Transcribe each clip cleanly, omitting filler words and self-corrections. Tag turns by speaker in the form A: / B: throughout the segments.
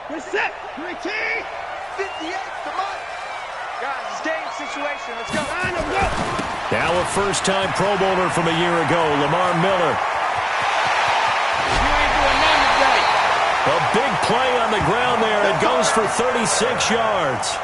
A: Reset. 58 to Mike. Guys, it's game situation. Let's go.
B: Now a first-time Pro Bowler from a year ago, Lamar Miller.
A: You ain't doing nothing today.
B: A big play on the ground there. It goes for 36 yards.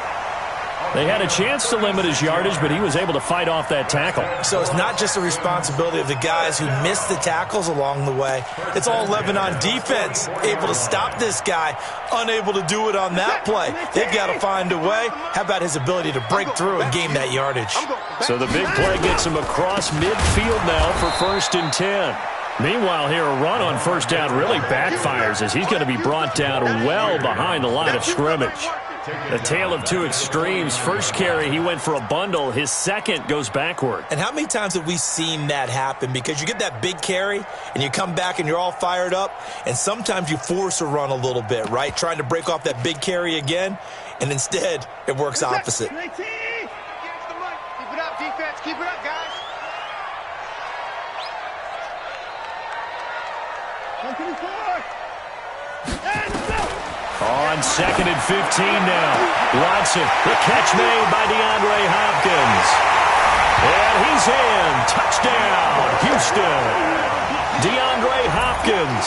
B: They had a chance to limit his yardage, but he was able to fight off that tackle.
C: So it's not just the responsibility of the guys who missed the tackles along the way. It's all 11 on defense, able to stop this guy, unable to do it on that play. They've got to find a way. How about his ability to break through and gain that yardage?
B: So the big play gets him across midfield now for 1st and 10. Meanwhile, here a run on first down really backfires as he's going to be brought down well behind the line of scrimmage. A tale of two extremes. First carry, he went for a bundle. His second goes backward.
C: And how many times have we seen that happen? Because you get that big carry, and you come back and you're all fired up, and sometimes you force a run a little bit, right? Trying to break off that big carry again, and instead it works opposite.
A: Keep it up, defense. Keep it up, guys.
B: On 2nd and 15 now. Watson, the catch made by DeAndre Hopkins. And he's in. Touchdown, Houston. DeAndre Hopkins,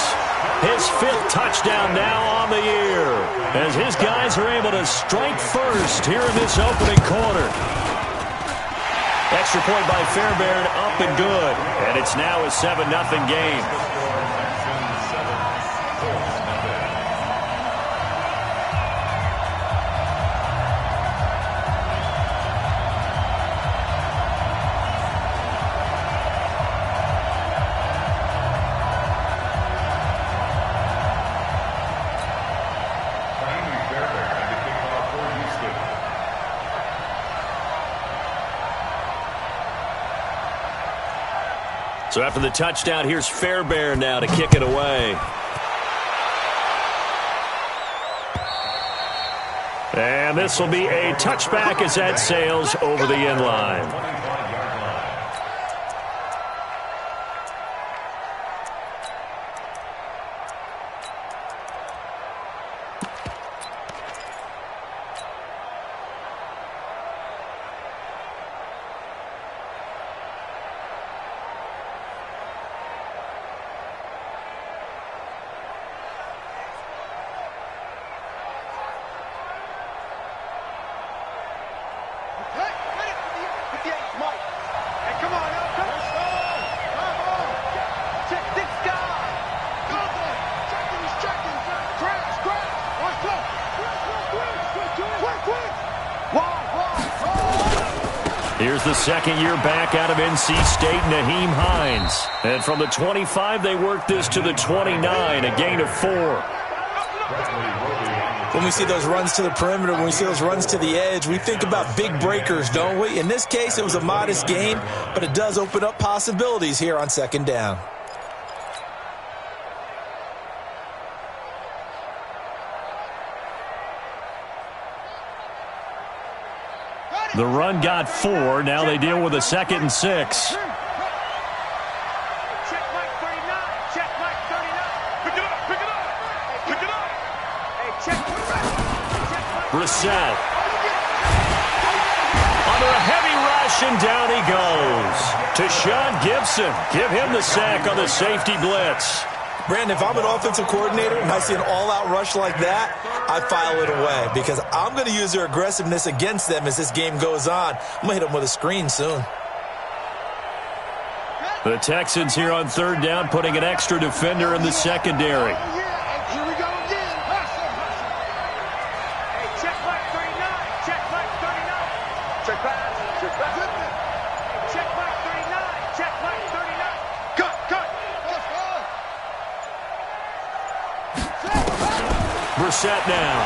B: his 5th touchdown now on the year, as his guys are able to strike first here in this opening quarter. Extra point by Fairbairn, up and good. And it's now a 7-0 game. So after the touchdown, here's Fairbairn now to kick it away. And this will be a touchback as that sails over the end line. Here's the second-year back out of NC State, Naheem Hines. And from the 25, they work this to the 29, a gain of 4.
C: When we see those runs to the perimeter, when we see those runs to the edge, we think about big breakers, don't we? In this case, it was a modest gain, but it does open up possibilities here on 2nd down.
B: The run got 4. Now they deal with a 2nd and 6.
A: Check Mike 39. Check Mike 39. Pick it up. Pick it up. Pick it up. Hey, check Mike.
B: Brissett. Under a heavy rush, and down he goes. To Sean Gibson. Give him the sack on the safety blitz.
C: Brandon, if I'm an offensive coordinator and I see an all-out rush like that, I file it away because I'm going to use their aggressiveness against them as this game goes on. I'm going to hit them with a screen soon.
B: The Texans here on 3rd down, putting an extra defender in the secondary.
A: Here we go again. Hey, check Mike 39. Check Mike 39. Check pass. Check pass. Check Mike 39. Check Mike 39. Cut.
B: Brissett now.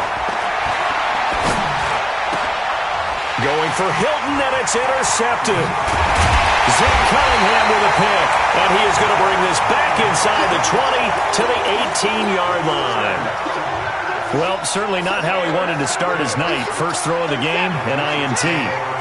B: Going for Hilton, and it's intercepted. Zach Cunningham with a pick, and he is going to bring this back inside the 20 to the 18-yard line. Well, certainly not how he wanted to start his night. First throw of the game, an INT.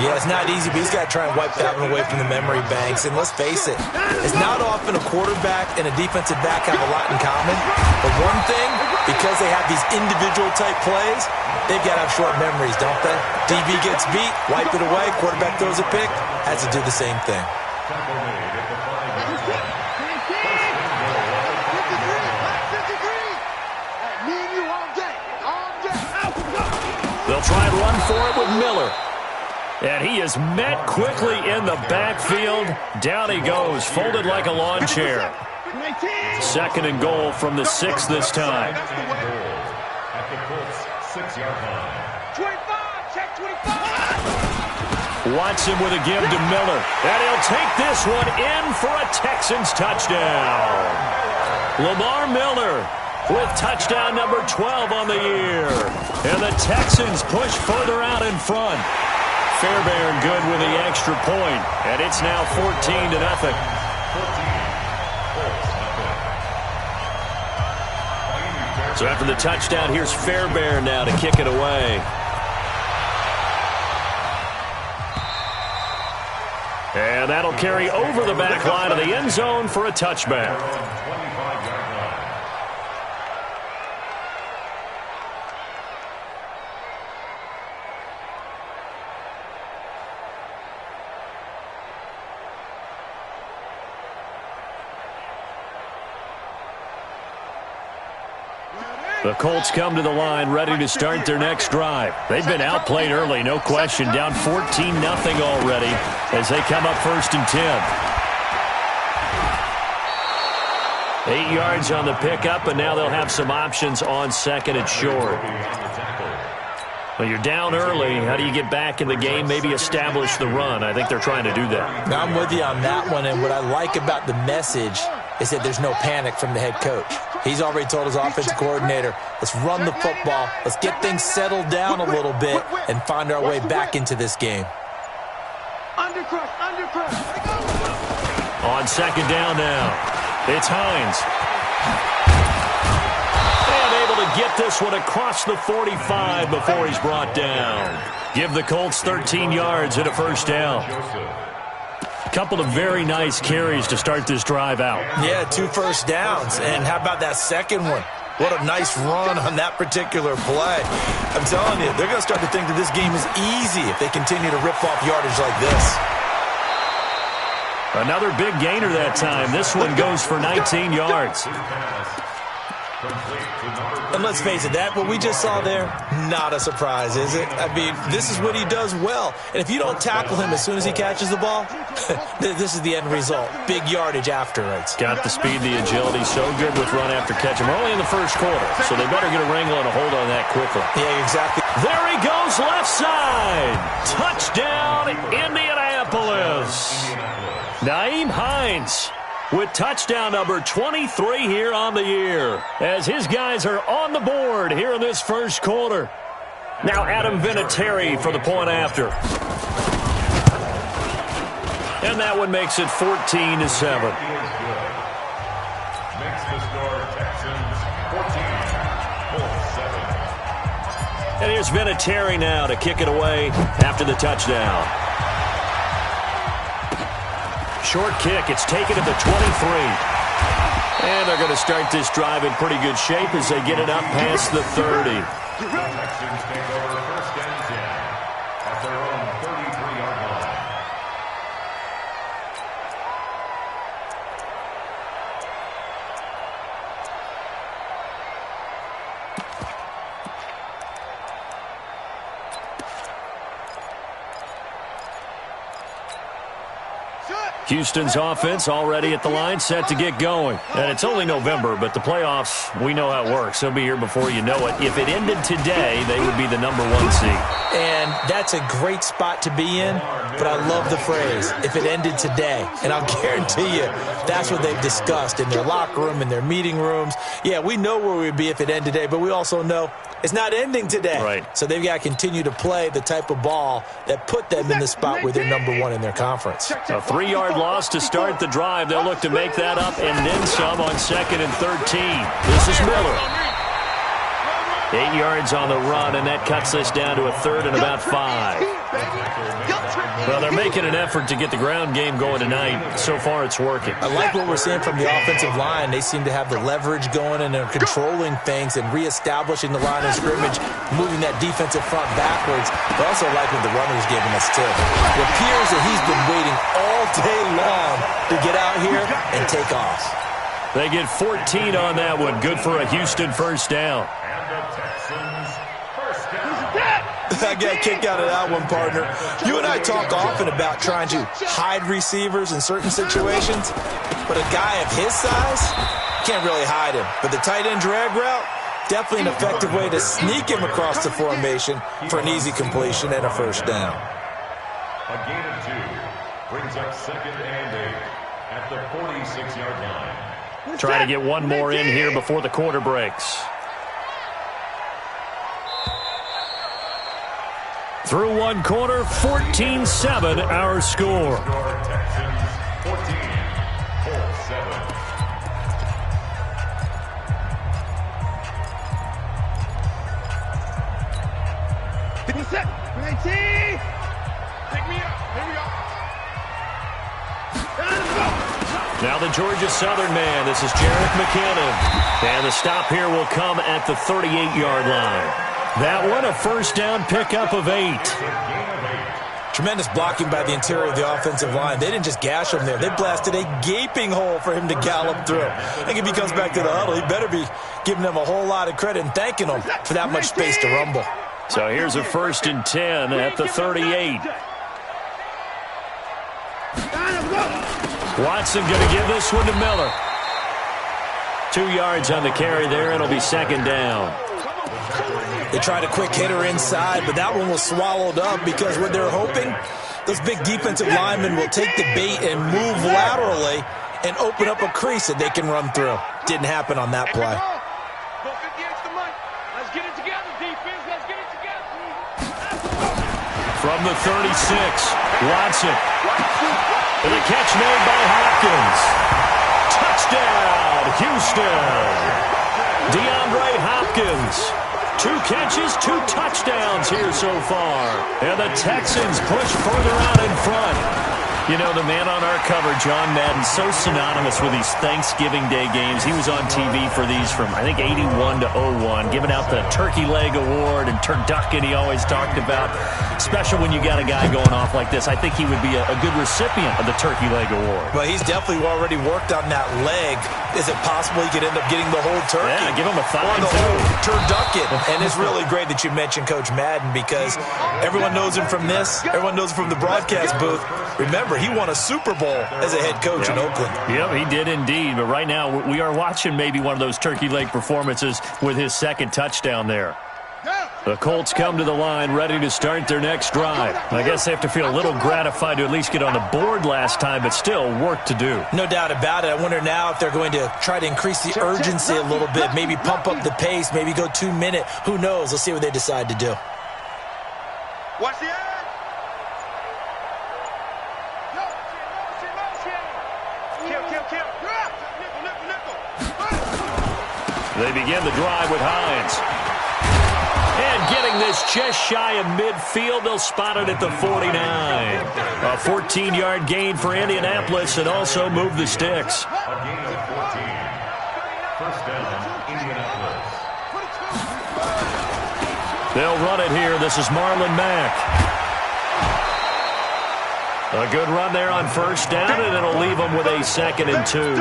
C: Yeah, it's not easy, but he's got to try and wipe that one away from the memory banks. And let's face it, it's not often a quarterback and a defensive back have a lot in common. But one thing, because they have these individual type plays, they've got to have short memories, don't they? DB gets beat, wipe it away, quarterback throws a pick, has to do the same thing.
B: They'll try and run for it with Miller. And he is met quickly in the backfield. Down he goes, folded like a lawn chair. Second and goal from the 6 this time. Watson with a give to Miller. And he'll take this one in for a Texans touchdown. Lamar Miller with touchdown number 12 on the year. And the Texans push further out in front. Fairbairn good with the extra point. And it's now 14-0. So after the touchdown, here's Fairbairn now to kick it away. And that'll carry over the back line of the end zone for a touchback. The Colts come to the line ready to start their next drive. They've been outplayed early, no question. Down 14-0 already as they come up 1st and 10. 8 yards on the pickup, and now they'll have some options on 2nd and short. Well, you're down early. How do you get back in the game, maybe establish the run? I think they're trying to do that.
C: Now, I'm with you on that one, and what I like about the message is that there's no panic from the head coach. He's already told his offensive coordinator, let's run the football, let's get things settled down a little bit and find our way back into this game.
A: Undercrush.
B: On 2nd down now, it's Hines. And able to get this one across the 45 before he's brought down. Give the Colts 13 yards and a 1st down. Couple of very nice carries to start this drive out.
C: Yeah, 2 first downs. And how about that second one? What a nice run on that particular play. I'm telling you, they're going to start to think that this game is easy if they continue to rip off yardage like this.
B: Another big gainer that time. This one goes for 19 yards.
C: And let's face it, what we just saw there, not a surprise, is it? I mean, this is what he does well. And if you don't tackle him as soon as he catches the ball, this is the end result. Big yardage afterwards.
B: Got the speed, the agility, so good with run after catch. We're only in the 1st quarter, so they better get a wrangle and a hold on that quickly.
C: Yeah, exactly.
B: There he goes, left side. Touchdown, Indianapolis. Nyheim Hines with touchdown number 23 here on the year, as his guys are on the board here in this 1st quarter. Now Adam Vinatieri for the point after. And that one makes it 14-7. And here's Vinatieri now to kick it away after the touchdown. Short kick. It's taken at the 23. And they're going to start this drive in pretty good shape as they get it up past the 30.
D: Texans take over 1st and 10 at their own 33-yard line.
B: Houston's offense already at the line, set to get going. And it's only November, but the playoffs, we know how it works. They'll be here before you know it. If it ended today, they would be the number 1 seed.
C: And that's a great spot to be in, but I love the phrase, if it ended today. And I'll guarantee you, that's what they've discussed in their locker room, in their meeting rooms. Yeah, we know where we'd be if it ended today, but we also know it's not ending today.
B: Right.
C: So they've got to continue to play the type of ball that put them in the spot where they're number 1 in their conference.
B: A 3-yard loss to start the drive. They'll look to make that up and then some on 2nd and 13. This is Miller. 8 yards on the run, and that cuts this down to a third and about 5. Well, they're making an effort to get the ground game going tonight. So far, it's working.
C: I like what we're seeing from the offensive line. They seem to have the leverage going, and they're controlling things and reestablishing the line of scrimmage, moving that defensive front backwards. But also like what the runner's giving us, too. It appears that he's been waiting all day long to get out here and take off.
B: They get 14 on that one. Good for a Houston first down.
D: And the Texans first down.
C: I got a kick out of that one, partner. You and I talk often about trying to hide receivers in certain situations, but a guy of his size can't really hide him. But the tight end drag route, definitely an effective way to sneak him across the formation for an easy completion and a first down.
D: A gain of 2 brings up 2nd and 8 at the 46-yard line.
B: Try to get one more in here before the quarter breaks. Through one quarter, 14-7 our score.
D: Texans 14, Colts 7.
A: Pick me up. Here we go.
B: Now the Georgia Southern man. This is Jarek McKinnon. And the stop here will come at the 38-yard line. That one, a first down pickup of 8.
C: Tremendous blocking by the interior of the offensive line. They didn't just gash him there. They blasted a gaping hole for him to gallop through. I think if he comes back to the huddle, he better be giving them a whole lot of credit and thanking them for that much space to rumble.
B: So here's a 1st and 10 at the 38. Watson going to give this one to Miller. 2 yards on the carry there. It'll be 2nd down.
C: They tried a quick hitter inside, but that one was swallowed up because what they're hoping, those big defensive linemen will take the bait and move laterally and open up a crease that they can run through. Didn't happen on that play.
A: Let's get it together, defense. Let's get it together.
B: From the 36, Watson. And the catch made by Hopkins. Touchdown, Houston. DeAndre Hopkins. 2 catches, 2 touchdowns here so far. And the Texans push further out in front. You know, the man on our cover, John Madden, so synonymous with these Thanksgiving Day games. He was on TV for these from, I think, 81 to 01, giving out the Turkey Leg Award and turducken he always talked about. Special when you got a guy going off like this. I think he would be a good recipient of the Turkey Leg Award.
C: Well, he's definitely already worked on that leg. Is it possible he could end up getting the whole turkey?
B: Yeah, give him a thigh,
C: or the whole turducken. And it's really great that you mentioned Coach Madden because everyone knows him from this. Everyone knows him from the broadcast booth. Remember, he won a Super Bowl as a head coach in Oakland.
B: Yep, he did indeed. But right now, we are watching maybe one of those turkey leg performances with his 2nd touchdown there. The Colts come to the line ready to start their next drive. I guess they have to feel a little gratified to at least get on the board last time, but still work to do.
C: No doubt about it. I wonder now if they're going to try to increase the urgency a little bit, maybe pump up the pace, maybe go 2-minute. Who knows? Let's see what they decide to do.
A: Watch the edge. Kill.
B: They begin the drive with Hines. And getting this just shy of midfield, they'll spot it at the 49. A 14-yard gain for Indianapolis and also move the sticks.
D: A gain of 14. First down, Indianapolis.
B: They'll run it here. This is Marlon Mack. A good run there on first down, and it'll leave them with a 2nd and 2.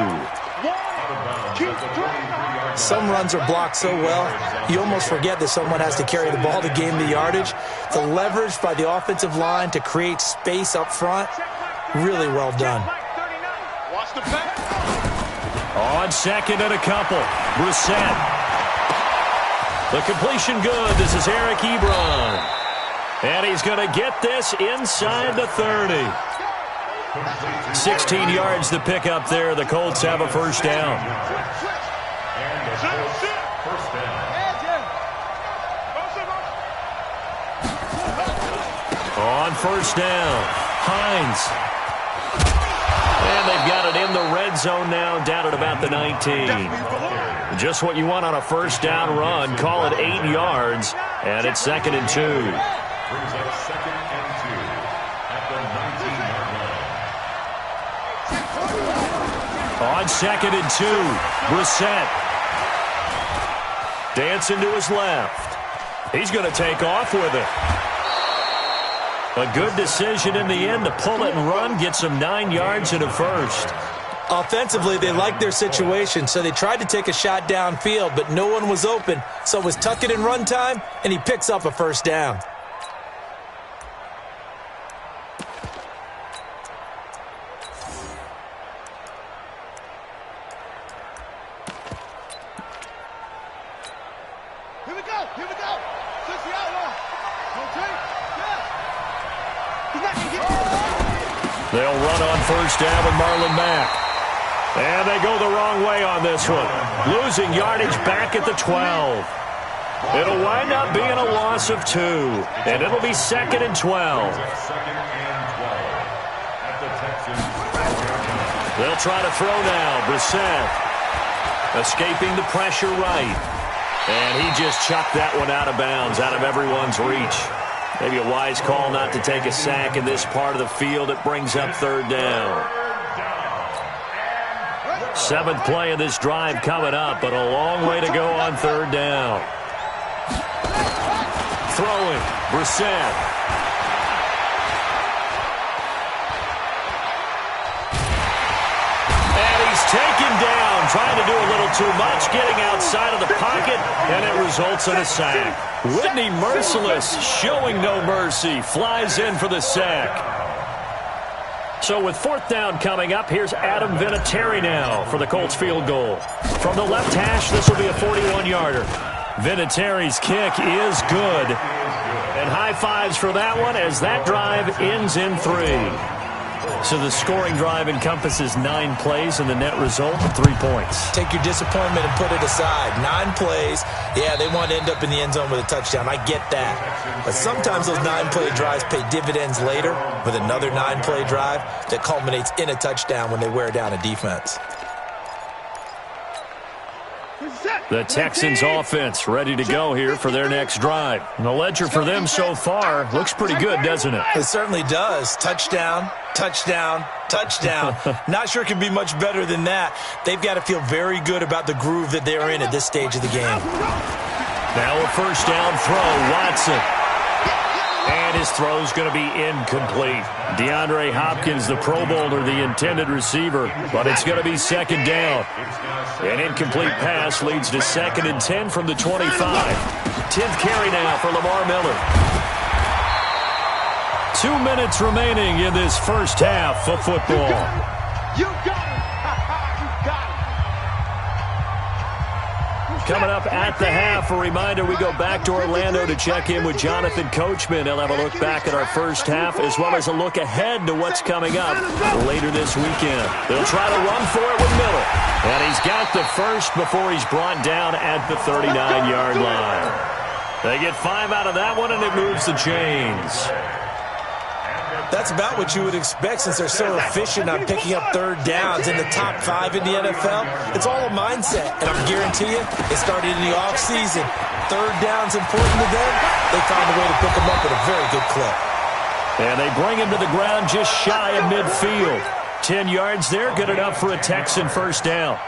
C: Some runs are blocked so well, you almost forget that someone has to carry the ball to gain the yardage. The leverage by the offensive line to create space up front, really well done.
B: On 2nd and a couple, Brissett. The completion good. This is Eric Ebron. And he's going to get this inside the 30. 16 yards to pick up there. The Colts have a first down.
D: First down.
B: On first down, Hines. And they've got it in the red zone now, down at about the 19. Just what you want on a first down run. Call it 8 yards, and it's 2nd and 2.
D: Brings up 2nd and 2 at the 19-yard line.
B: On 2nd and 2, Brissett. Dancing to his left. He's going to take off with it. A good decision in the end to pull it and run, get some 9 yards and a first.
C: Offensively, they liked their situation, so they tried to take a shot downfield, but no one was open. So it was tuck it and run time, and he picks up a first down.
A: Here we go. Here we go. Switch the outlaw.
B: They'll run on first down with Marlon Mack. And they go the wrong way on this one. Losing yardage back at the 12. It'll wind up being a loss of 2. And it'll be 2nd and 12. They'll try to throw now. Brissett escaping the pressure right. And he just chucked that one out of bounds, out of everyone's reach. Maybe a wise call not to take a sack in this part of the field. It brings up 3rd down. 7th play of this drive coming up, but a long way to go on 3rd down. Throwing, Brissett. And he's taken down, trying to do a little too much, getting outside of the pocket, and it results in a sack. Whitney Merciless, showing no mercy, flies in for the sack. So with 4th down coming up, here's Adam Vinatieri now for the Colts field goal. From the left hash, this will be a 41-yarder. Vinatieri's kick is good. And high fives for that one as that drive ends in 3. So the scoring drive encompasses 9 plays and the net result of 3 points.
C: Take your disappointment and put it aside. 9 plays. Yeah, they want to end up in the end zone with a touchdown. I get that. But sometimes those 9-play drives pay dividends later with another 9-play drive that culminates in a touchdown when they wear down a defense.
B: The Texans offense ready to go here for their next drive. And the ledger for them so far looks pretty good, doesn't it?
C: It certainly does. Touchdown, touchdown, touchdown. Not sure it can be much better than that. They've got to feel very good about the groove that they're in at this stage of the game.
B: Now a first down throw, Watson. And his throw's going to be incomplete. DeAndre Hopkins, the Pro Bowler, the intended receiver, but it's going to be 2nd down. An incomplete pass leads to 2nd and 10 from the 25. 10th carry now for Lamar Miller. 2 minutes remaining in this first half of football.
A: You got it. You got it.
B: Coming up at the half, a reminder, we go back to Orlando to check in with Jonathan Coachman. He'll have a look back at our first half as well as a look ahead to what's coming up later this weekend. They'll try to run for it with Miller. And he's got the first before he's brought down at the 39-yard line. They get 5 out of that one, and it moves the chains.
C: That's about what you would expect since they're so efficient on picking up 3rd downs in the top 5 in the NFL. It's all a mindset, and I guarantee you, it started in the offseason. 3rd down's important to them. They found a way to pick them up at a very good clip.
B: And they bring him to the ground just shy of midfield. 10 yards there, good enough for a Texan first down.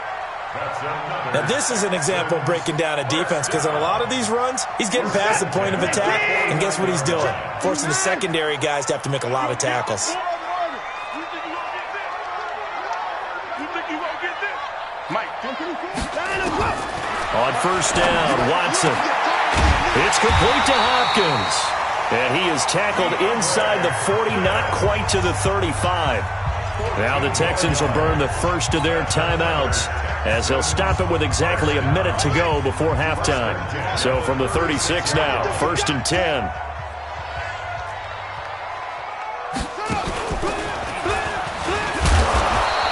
C: Now, this is an example of breaking down a defense because on a lot of these runs, he's getting past the point of attack, and guess what he's doing? Forcing the secondary guys to have to make a lot of tackles.
B: On first down, Watson. It's complete to Hopkins. And he is tackled inside the 40, not quite to the 35. Now the Texans will burn the first of their timeouts as they'll stop it with exactly a minute to go before halftime. So from the 36 now, 1st and 10.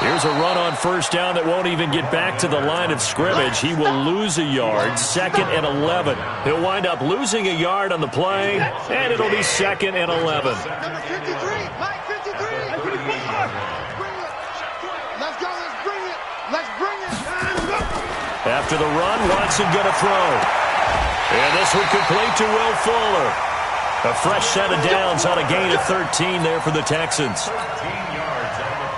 B: Here's a run on first down that won't even get back to the line of scrimmage. He will lose a yard, 2nd and 11. He'll wind up losing a yard on the play, and it'll be 2nd and 11.
A: Number 53, Mike 53. Let's go, let's bring it. Let's bring it.
B: After After the run, Watson going to throw. And this one complete to Will Fuller. A fresh set of downs on a gain of 13 there for the Texans.
D: 13 yards on the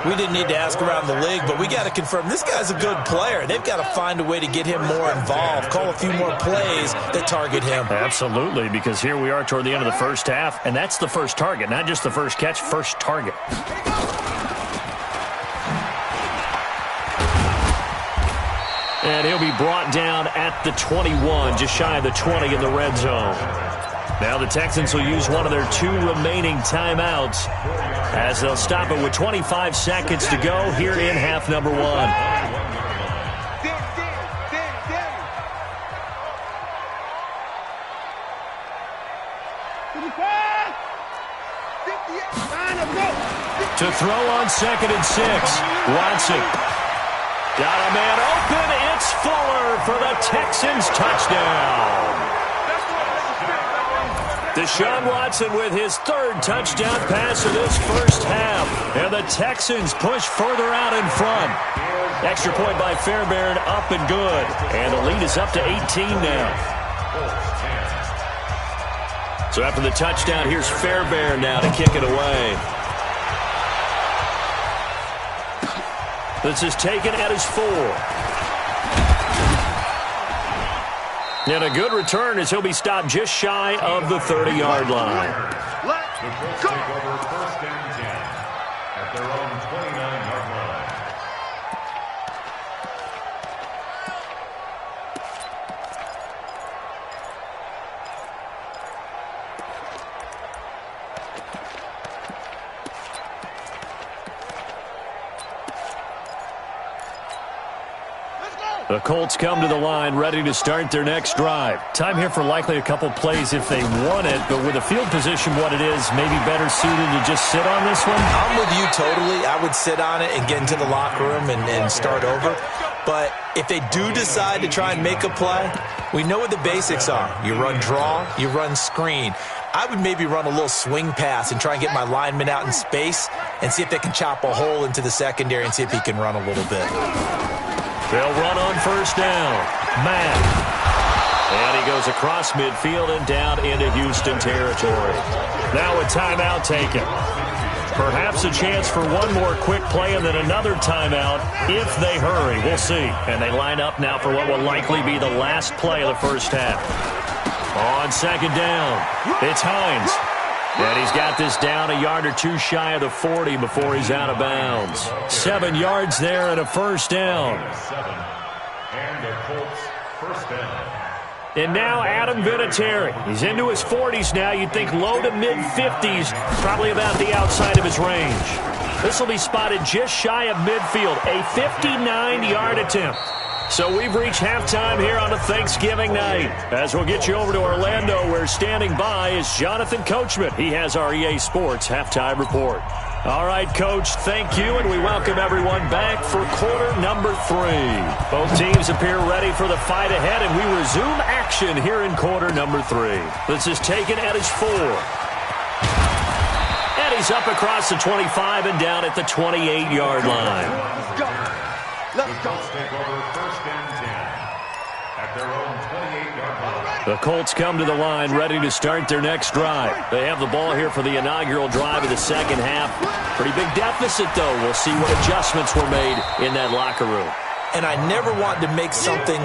D: play.
C: We didn't need to ask around the league, but we got to confirm this guy's a good player. They've got to find a way to get him more involved, call a few more plays that target him.
B: Absolutely, because here we are toward the end of the first half, and that's the first target, not just the first catch, first target. And he'll be brought down at the 21, just shy of the 20 in the red zone. Now the Texans will use one of their 2 remaining timeouts as they'll stop it with 25 seconds to go here in half number 1. To throw on 2nd and 6, Watson. Got a man open. It's Fuller for the Texans touchdown. Deshaun Watson with his 3rd touchdown pass of this first half. And the Texans push further out in front. Extra point by Fairbairn, up and good. And the lead is up to 18 now. So after the touchdown, here's Fairbairn now to kick it away. This is taken at his 4. And a good return as he'll be stopped just shy of the 30-yard line.
D: The Colts take over 1st and 10 at their own 29-yard line.
B: The Colts come to the line ready to start their next drive. Time here for likely a couple plays if they want it, but with the field position what it is, maybe better suited to just sit on this one?
C: I'm with you totally. I would sit on it and get into the locker room and start over. But if they do decide to try and make a play, we know what the basics are. You run draw, you run screen. I would maybe run a little swing pass and try and get my lineman out in space and see if they can chop a hole into the secondary and see if he can run a little bit.
B: They'll run on 1st down. Matt. And he goes across midfield and down into Houston territory. Now a timeout taken. Perhaps a chance for one more quick play and then another timeout if they hurry. We'll see. And they line up now for what will likely be the last play of the first half. On 2nd down, it's Hines. And he's got this down a yard or 2 shy of the 40 before he's out of bounds. 7 yards there and a 1st down.
D: And the Colts 1st down.
B: And now Adam Vinatieri. He's into his 40s now. You'd think low to mid-50s, probably about the outside of his range. This will be spotted just shy of midfield, a 59-yard attempt. So we've reached halftime here on a Thanksgiving night. As we'll get you over to Orlando, where standing by is Jonathan Coachman. He has our EA Sports Halftime Report. All right, Coach, thank you, and we welcome everyone back for quarter number 3. Both teams appear ready for the fight ahead, and we resume action here in quarter number 3. This is taken at his 4. And he's up across the 25 and down at the 28-yard line.
D: The Colts take over 1st and 10 at their own 28-yard line.
B: The Colts come to the line ready to start their next drive. They have the ball here for the inaugural drive of the second half. Pretty big deficit, though. We'll see what adjustments were made in that locker room.
C: And I never want to make something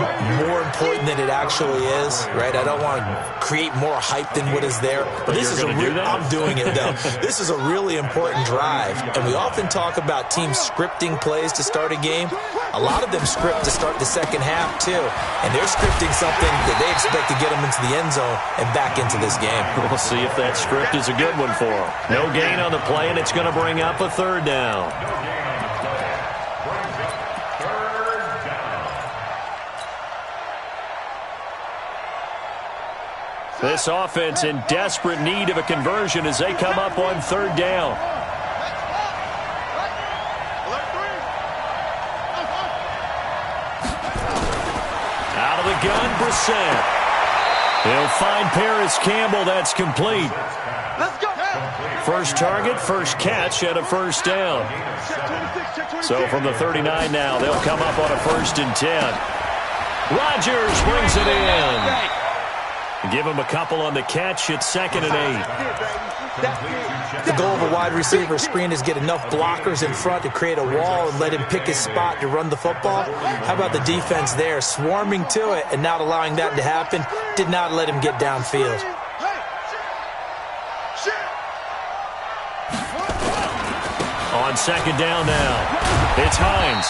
C: more important than it actually is, right? I don't want to create more hype than what is there. But this is I'm doing it, though. This is a really important drive. And we often talk about teams scripting plays to start a game. A lot of them script to start the second half, too. And they're scripting something that they expect to get them into the end zone and back into this game.
B: We'll see if that script is a good one for them. No gain on the play, and it's going to bring up a 3rd down. This offense in desperate need of a conversion as they come up on 3rd down. Out of the gun, Brissett. He'll find Paris Campbell. That's complete.
A: Let's go.
B: First target, first catch, and a first down. So from the 39 now, they'll come up on a 1st and 10. Rodgers brings it in. Give him a couple on the catch. It's 2nd and 8.
C: The goal of a wide receiver screen is get enough blockers in front to create a wall and let him pick his spot to run the football. How about the defense there, swarming to it and not allowing that to happen? Did not let him get downfield.
B: On 2nd down now, it's Hines.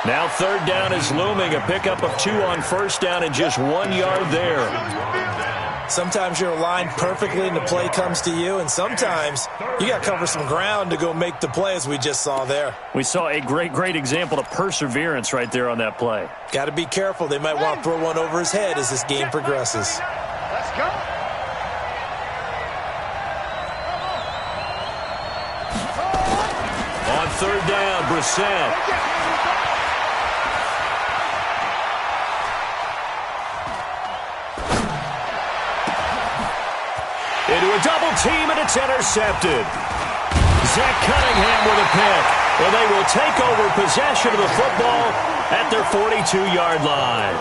B: Now 3rd down is looming. A pickup of 2 on 1st down and just 1 yard there.
C: Sometimes you're aligned perfectly and the play comes to you, and sometimes you got to cover some ground to go make the play, as we just saw there.
B: We saw a great example of perseverance right there on that play.
C: Got to be careful. They might want to throw one over his head as this game progresses.
A: Let's go.
B: On 3rd down, Brissett. Into a double team, and it's intercepted. Zach Cunningham with a pick. And they will take over possession of the football at their 42-yard line.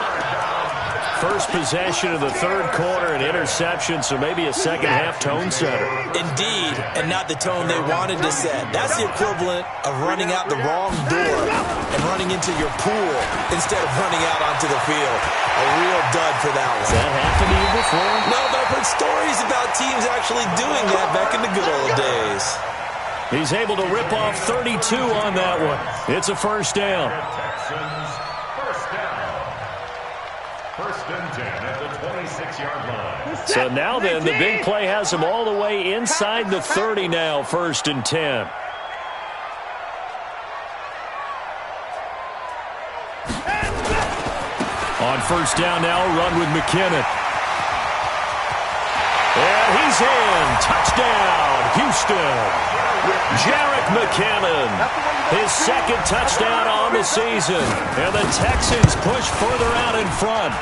B: First possession of the 3rd quarter, an interception, so maybe a second-half tone setter.
C: Indeed, and not the tone they wanted to set. That's the equivalent of running out the wrong door and running into your pool instead of running out onto the field. A real dud for that one.
B: Has that happened to you before?
C: No, but I've heard stories about teams actually doing that back in the good old days.
B: He's able to rip off 32 on that one. It's a 1st down.
D: First and 10 at the 26-yard line.
B: So now then, the big play has them all the way inside the 30 now, 1st and 10. On 1st down now, run with McKinnon. And he's in. Touchdown, Houston. Jarek McKinnon, his 2nd touchdown on the season. And the Texans push further out in front.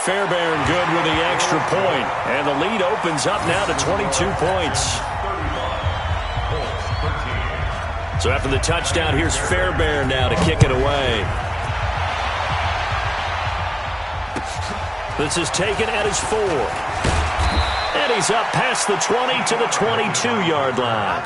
B: Fairbairn good with the extra point. And the lead opens up now to 22 points. So after the touchdown, here's Fairbairn now to kick it away. This is taken at his 4. And he's up past the 20 to the 22-yard line.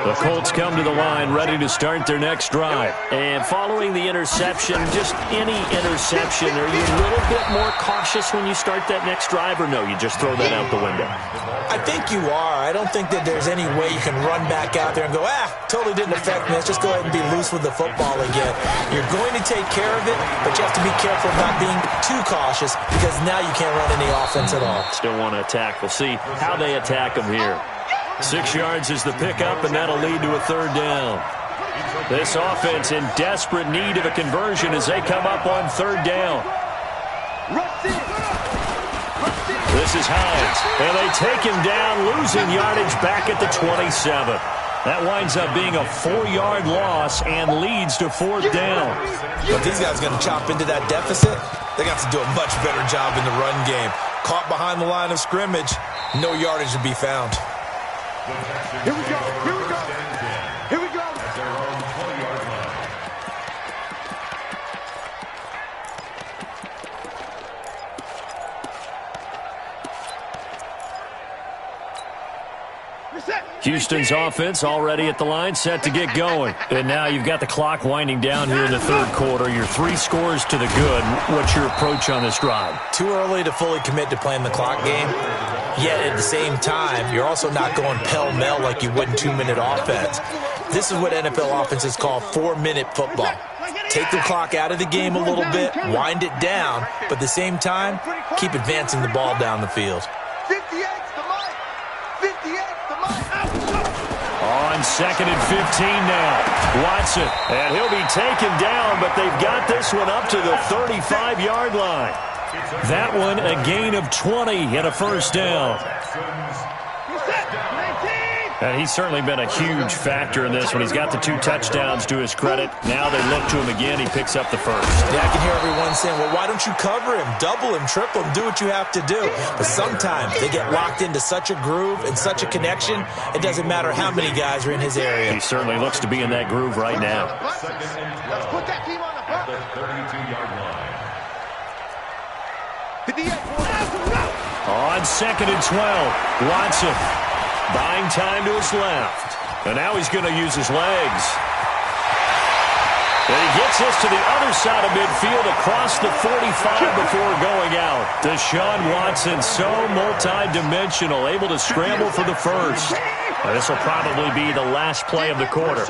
B: The Colts come to the line ready to start their next drive. And following the interception, just any interception, are you a little bit more cautious when you start that next drive, or no, you just throw that out the window?
C: I think you are. I don't think that there's any way you can run back out there and go, totally didn't affect me. Let's just go ahead and be loose with the football again. You're going to take care of it, but you have to be careful not being too cautious because now you can't run any offense at all.
B: Still want to attack. We'll see how they attack them here. 6 yards is the pickup, and that'll lead to a 3rd down. This offense in desperate need of a conversion as they come up on 3rd down. This is Hines, and they take him down, losing yardage back at the 27. That winds up being a 4-yard loss and leads to 4th down.
C: But these guys are going to chop into that deficit. They got to do a much better job in the run game. Caught behind the line of scrimmage, no yardage to be found.
A: Here we go. Here we go. Here we go.
D: At their own 20-yard line.
B: Houston's offense already at the line, set to get going. And now you've got the clock winding down here in the 3rd quarter. You're 3 scores to the good. What's your approach on this drive?
C: Too early to fully commit to playing the clock game. Yet at the same time, you're also not going pell-mell like you would in 2-minute offense. This is what NFL offenses call 4-minute football. Take the clock out of the game a little bit, wind it down, but at the same time, keep advancing the ball down the field.
A: 58's the mic. 58's the mic.
B: On 2nd and 15 now. Watson, and he'll be taken down, but they've got this one up to the 35-yard line. That one a gain of 20 and a 1st down. And he's certainly been a huge factor in this when he's got the 2 touchdowns to his credit. Now they look to him again. He picks up the first.
C: Yeah, I can hear everyone saying, well, why don't you cover him, double him, triple him, do what you have to do. But sometimes they get locked into such a groove and such a connection, it doesn't matter how many guys are in his area.
B: He certainly looks to be in that groove right now.
A: Let's put that team on the bus.
D: The 32-yard line.
B: On 2nd and 12, Watson buying time to his left. And now he's going to use his legs. And he gets this to the other side of midfield across the 45 before going out. Deshaun Watson, so multi-dimensional, able to scramble for the first. And this will probably be the last play of the quarter.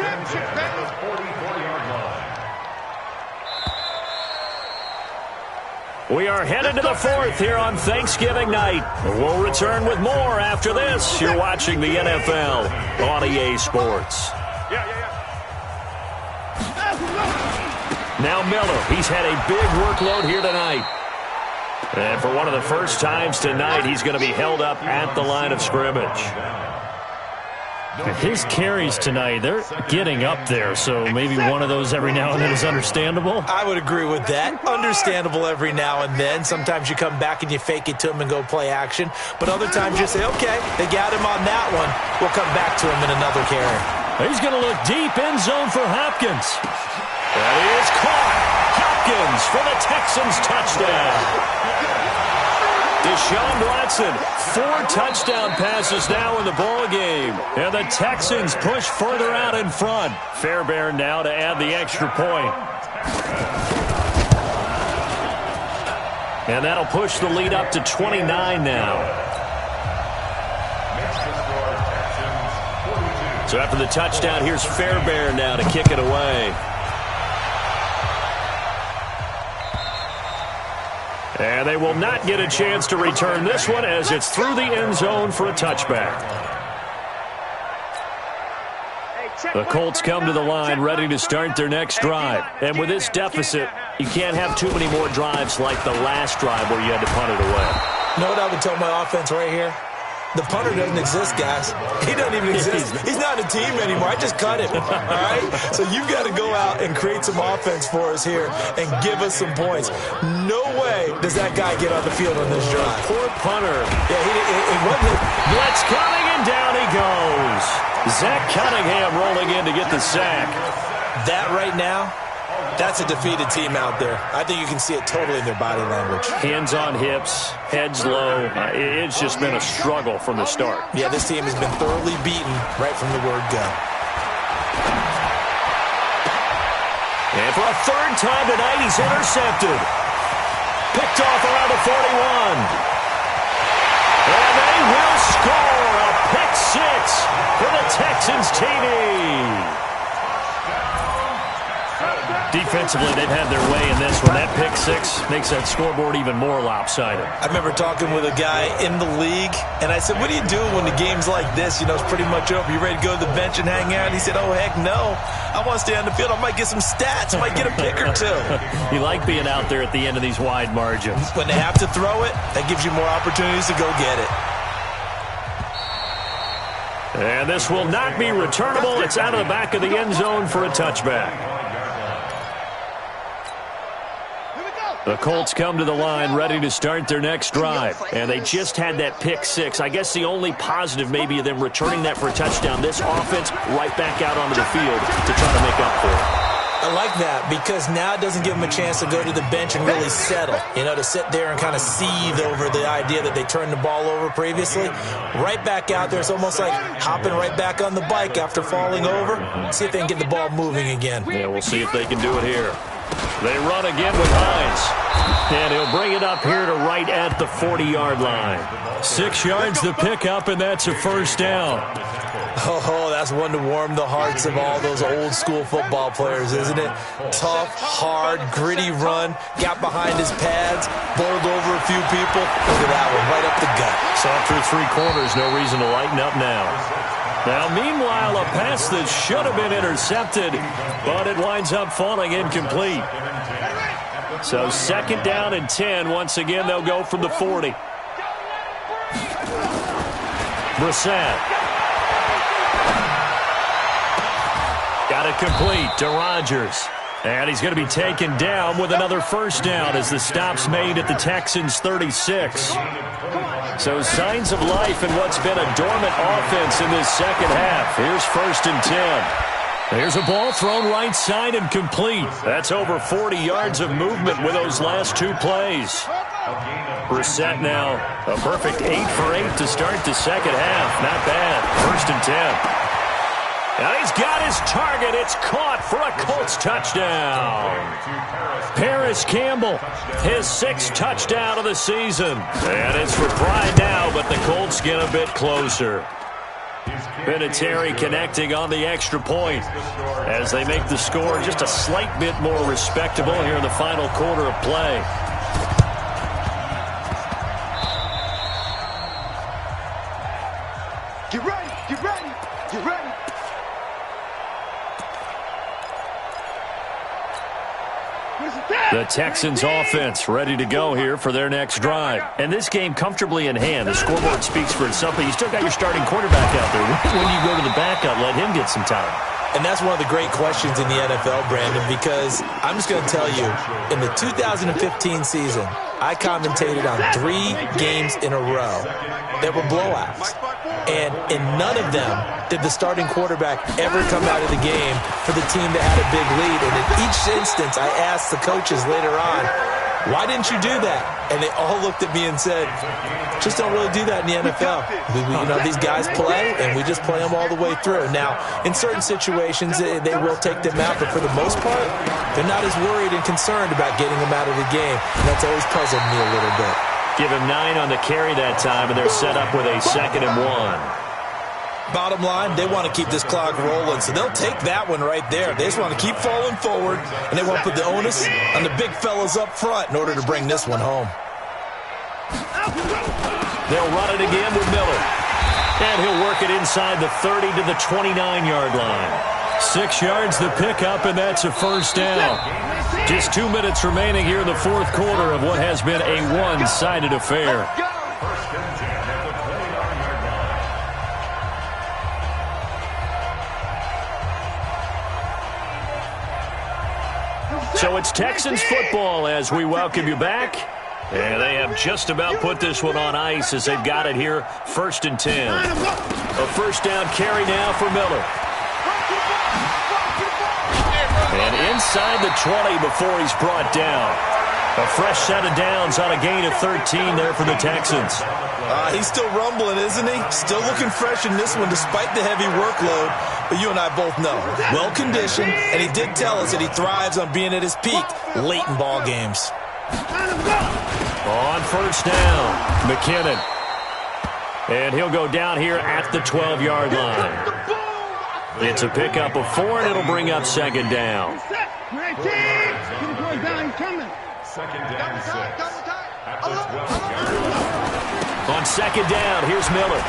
B: We are headed to the 4th here on Thanksgiving night. We'll return with more after this. You're watching the NFL on EA Sports. Now Miller, he's had a big workload here tonight. And for one of the first times tonight, he's going to be held up at the line of scrimmage.
E: His carries tonight, they're getting up there, so maybe one of those every now and then is understandable.
C: I would agree with that. Understandable every now and then. Sometimes you come back and you fake it to him and go play action. But other times you say, okay, they got him on that one. We'll come back to him in another carry.
B: He's going to look deep end zone for Hopkins. That is caught. Hopkins for the Texans touchdown. Deshaun Watson, 4 touchdown passes now in the ball game. And the Texans push further out in front. Fairbairn now to add the extra point. And that'll push the lead up to 29 now. So after the touchdown, here's Fairbairn now to kick it away. And they will not get a chance to return this one as it's through the end zone for a touchback. The Colts come to the line ready to start their next drive. And with this deficit, you can't have too many more drives like the last drive where you had to punt it away.
C: You know what I would tell my offense right here? The punter doesn't exist, guys. He doesn't even exist. He's not a team anymore. I just cut him, all right? So you've got to go out and create some offense for us here and give us some points. No way does that guy get on the field on this drive.
B: Poor punter.
C: Yeah, he wasn't.
B: Blitz coming, and down he goes. Zach Cunningham rolling in to get the sack.
C: That right now, that's a defeated team out there. I think you can see it totally in their body language.
B: Hands on hips, heads low. It's just been a struggle from the start.
C: Yeah, this team has been thoroughly beaten right from the word go.
B: And for a 3rd time tonight, he's intercepted. Picked off around the 41. And they will score a pick 6 for the Texans TD. Defensively, they've had their way in this one. That pick 6 makes that scoreboard even more lopsided.
C: I remember talking with a guy in the league, and I said, what do you do when the game's like this? You know, it's pretty much over. You ready to go to the bench and hang out? He said, oh, heck no. I want to stay on the field. I might get some stats. I might get a pick or 2.
B: You like being out there at the end of these wide margins.
C: When they have to throw it, that gives you more opportunities to go get it.
B: And this will not be returnable. It's out of the back of the end zone for a touchback. The Colts come to the line ready to start their next drive. And they just had that pick 6. I guess the only positive maybe of them returning that for a touchdown. This offense right back out onto the field to try to make up for it.
C: I like that because now it doesn't give them a chance to go to the bench and really settle. You know, to sit there and kind of seethe over the idea that they turned the ball over previously. Right back out there. It's almost like hopping right back on the bike after falling over. See if they can get the ball moving again.
B: Yeah, we'll see if they can do it here. They run again with Hines. And he'll bring it up here to right at the 40-yard line. 6 yards to pick up, and that's a first down.
C: Oh, that's one to warm the hearts of all those old-school football players, isn't it? Tough, hard, gritty run. Got behind his pads, bowled over a few people. Look at that one, right up the gut.
B: Saw through 3 quarters, no reason to lighten up now. Now, meanwhile, a pass that should have been intercepted, but it winds up falling incomplete. So 2nd down and 10. Once again, they'll go from the 40. Brissett. Got it complete to Rodgers. And he's going to be taken down with another first down as the stop's made at the Texans' 36. So signs of life in what's been a dormant offense in this second half. Here's 1st and 10. There's a ball thrown right side and complete. That's over 40 yards of movement with those last 2 plays. Brissett now a perfect 8 for 8 to start the second half. Not bad. 1st and 10. And he's got his target. It's caught for a Colts touchdown. Paris Campbell, his 6th touchdown of the season. And it's for pride now, but the Colts get a bit closer. Vinatieri connecting on the extra point as they make the score just a slight bit more respectable here in the final quarter of play.
A: Get ready, get ready, get ready.
B: The Texans offense ready to go here for their next drive. And this game comfortably in hand. The scoreboard speaks for itself, but you still got your starting quarterback out there. When do you go to the backup, let him get some time?
C: And that's one of the great questions in the NFL, Brandon, because I'm just going to tell you, in the 2015 season, I commentated on 3 games in a row that were blowouts. And in none of them did the starting quarterback ever come out of the game for the team that had a big lead. And in each instance, I asked the coaches later on, why didn't you do that? And they all looked at me and said, just don't really do that in the NFL. These guys play, and we just play them all the way through. Now, in certain situations, they will take them out, but for the most part, they're not as worried and concerned about getting them out of the game. And that's always puzzled me a little bit.
B: Give him 9 on the carry that time, and they're set up with a 2nd and 1.
C: Bottom line, they want to keep this clock rolling, so they'll take that one right there. They just want to keep falling forward, and they want to put the onus on the big fellas up front in order to bring this one home.
B: They'll run it again with Miller. And he'll work it inside the 30 to the 29-yard line. 6 yards the pickup, and that's a first down. Just 2 minutes remaining here in the 4th quarter of what has been a one-sided affair. So it's Texans football as we welcome you back. And they have just about put this one on ice as they've got it here, 1st and 10. A first down carry now for Miller. And inside the 20 before he's brought down. A fresh set of downs on a gain of 13 there for the Texans.
C: He's still rumbling, isn't he? Still looking fresh in this one despite the heavy workload. But you and I both know, well-conditioned, and he did tell us that he thrives on being at his peak late in ball games.
B: On first down, McKinnon. And he'll go down here at the 12-yard line. It's a pickup of 4, and it'll bring up 2nd down.
D: Second down, 6. At the 12-yard line.
B: On 2nd down, here's Miller.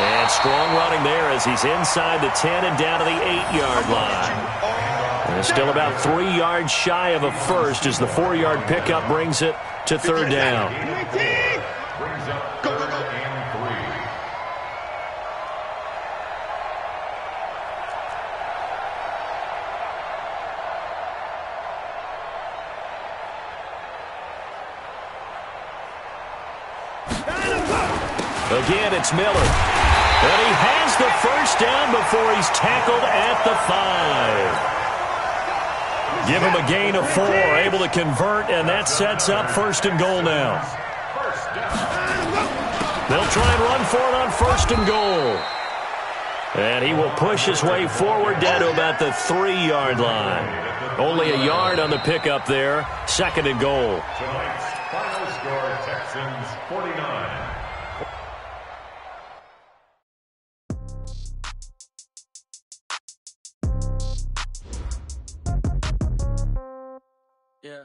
B: And strong running there as he's inside the 10 and down to the 8-yard line. And still about 3 yards shy of a first as the 4-yard pickup brings it to 3rd down.
D: Brings up 3rd and 3.
B: Again, it's Miller. And he has the first down before he's tackled at the 5. Give him a gain of 4, able to convert, and that sets up 1st and goal now. They'll try and run for it on 1st and goal. And he will push his way forward down to about the 3-yard line. Only a yard on the pickup there. 2nd and goal.
D: Tonight's final score, Texans 49.
F: Yeah.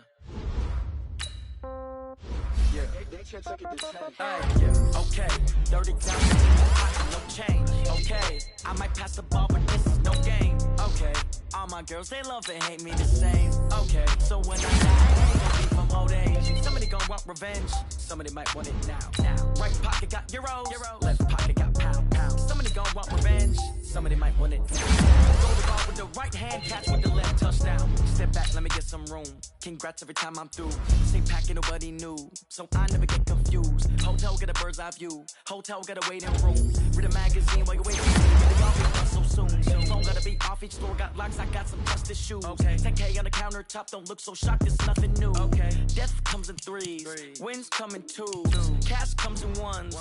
F: Okay, 30,000, no change. Okay, I might pass the ball, but this is no game. Okay, all my girls, they love and hate me the same. Okay, so when I die, I ain't gonna be from old age. Somebody gonna want revenge, somebody might want it now. Right pocket got euros, left pocket got pound. Somebody gonna want revenge. somebody might want it. Throw the ball with the right hand, catch with the left, touchdown. Step back, let me get some room. Congrats every time I'm through. Same packet, nobody knew, so I never get confused. Hotel, get a bird's eye view. Hotel, get a waiting room. Read a magazine while you wait. Really all be done so soon. Phone gotta be off, each floor got locks, I got some trusted shoes. Okay. 10K on the countertop, don't look so shocked, it's nothing new. Okay. Death comes in threes. Wins come in twos. Cash comes in ones.